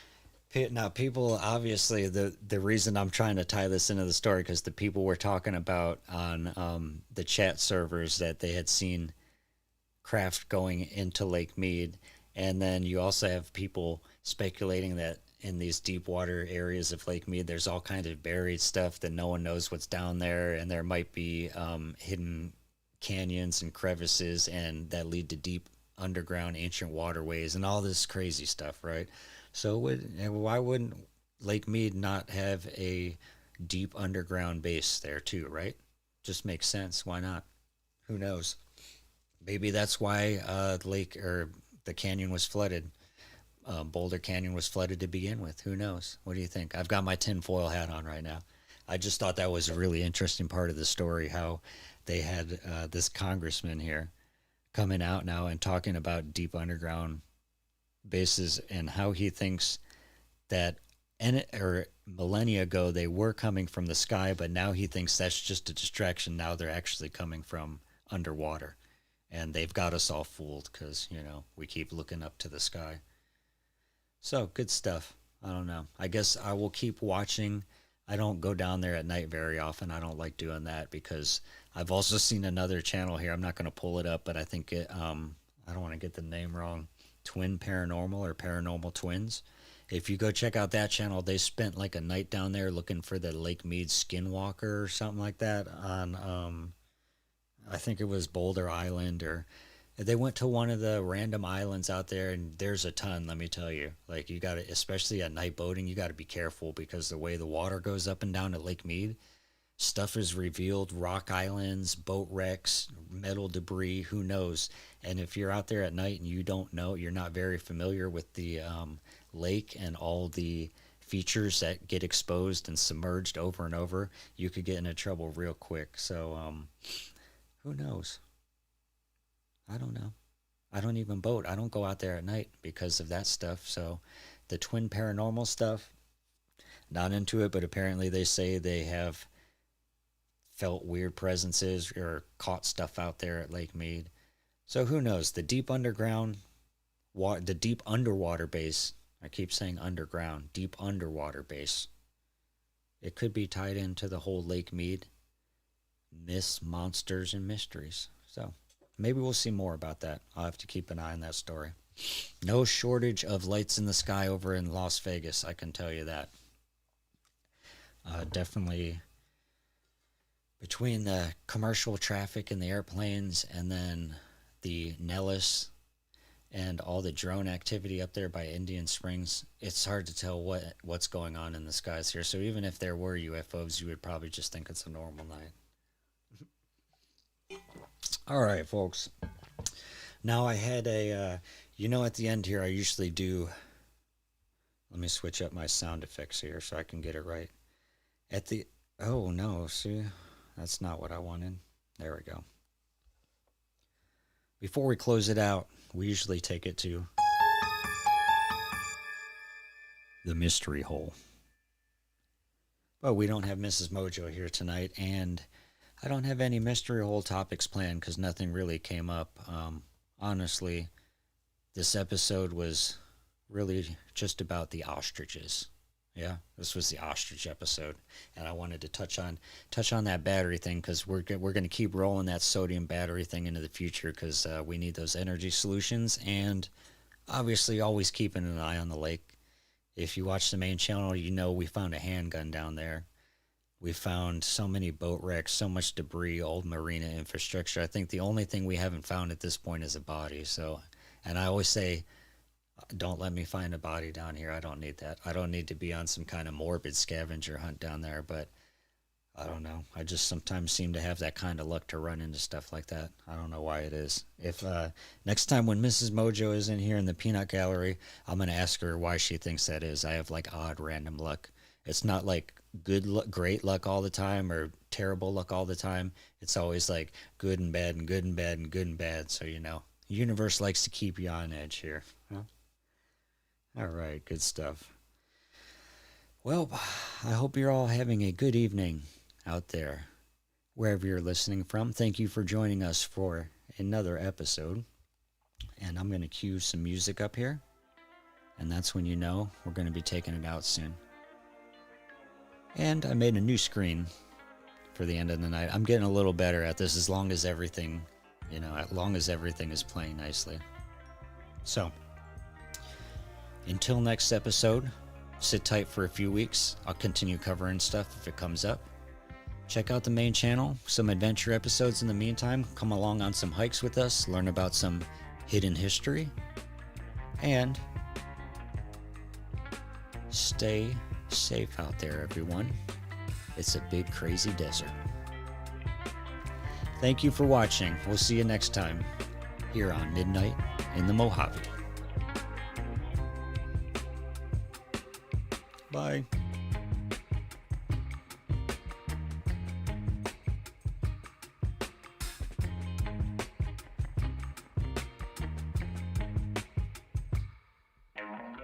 Now, people obviously the reason I'm trying to tie this into the story because the people were talking about on the chat servers that they had seen craft going into Lake Mead, and then you also have people speculating that in these deep water areas of Lake Mead, there's all kinds of buried stuff that no one knows what's down there, and there might be hidden canyons and crevices, and that lead to deep underground ancient waterways and all this crazy stuff, right? So why wouldn't Lake Mead not have a deep underground base there too, right? Just makes sense. Why not? Who knows? Maybe that's why the lake or the canyon was flooded. Boulder Canyon was flooded to begin with. Who knows? What do you think? I've got my tinfoil hat on right now. I just thought that was a really interesting part of the story, how they had this congressman here coming out now and talking about deep underground bases and how he thinks that millennia ago they were coming from the sky, but now he thinks that's just a distraction. Now they're actually coming from underwater, and they've got us all fooled because, you know, we keep looking up to the sky. So good stuff. I don't know. I guess I will keep watching. I don't go down there at night very often. I don't like doing that because I've also seen another channel here. I'm not going to pull it up, but I think it, I don't want to get the name wrong. Twin Paranormal or Paranormal Twins. If you go check out that channel, they spent like a night down there looking for the Lake Mead Skinwalker or something like that on, I think it was Boulder Island, or they went to one of the random islands out there, and there's a ton, let me tell you. Like, you got to, especially at night boating, you got to be careful because the way the water goes up and down at Lake Mead, stuff is revealed, rock islands, boat wrecks, metal debris, who knows. And if you're out there at night and you don't know, you're not very familiar with the lake and all the features that get exposed and submerged over and over, you could get into trouble real quick. So who knows? I don't know. I don't even boat. I don't go out there at night because of that stuff. So the twin paranormal stuff, not into it, but apparently they say they have felt weird presences or caught stuff out there at Lake Mead. So who knows? The deep underground, the deep underwater base, I keep saying underground, deep underwater base. It could be tied into the whole Lake Mead myths, monsters, and mysteries. So maybe we'll see more about that. I'll have to keep an eye on that story. No shortage of lights in the sky over in Las Vegas, I can tell you that. Definitely between the commercial traffic and the airplanes and then the Nellis and all the drone activity up there by Indian Springs, it's hard to tell what's going on in the skies here. So even if there were UFOs, you would probably just think it's a normal night. All right, folks. Now I had a, at the end here, I usually do, let me switch up my sound effects here so I can get it right. Oh no, see, that's not what I wanted. There we go. Before we close it out, we usually take it to the mystery hole. But we don't have Mrs. Mojo here tonight, and I don't have any mystery hole topics planned because nothing really came up. Honestly, this episode was really just about the ostriches. Yeah, this was the ostrich episode, and I wanted to touch on that battery thing because we're going to keep rolling that sodium battery thing into the future because we need those energy solutions, and obviously always keeping an eye on the lake. If you watch the main channel, you know we found a handgun down there. We found so many boat wrecks, so much debris, old marina infrastructure. I think the only thing we haven't found at this point is a body. So, and I always say, don't let me find a body down here. I don't need that. I don't need to be on some kind of morbid scavenger hunt down there, but I don't know. I just sometimes seem to have that kind of luck to run into stuff like that. I don't know why it is. If next time when Mrs. Mojo is in here in the peanut gallery, I'm going to ask her why she thinks that is. I have like odd random luck. It's not like good luck, great luck all the time or terrible luck all the time. It's always like good and bad and good and bad and good and bad. So, the universe likes to keep you on edge here. Huh? All right, good stuff. Well, I hope you're all having a good evening out there, wherever you're listening from. Thank you for joining us for another episode. And I'm going to cue some music up here. And that's when you know we're going to be taking it out soon. And I made a new screen for the end of the night. I'm getting a little better at this as long as everything, as long as everything is playing nicely. So, until next episode, sit tight for a few weeks. I'll continue covering stuff if it comes up. Check out the main channel, some adventure episodes in the meantime. Come along on some hikes with us, learn about some hidden history, and stay safe out there, everyone. It's a big, crazy desert. Thank you for watching. We'll see you next time here on Midnight in the Mojave. Bye.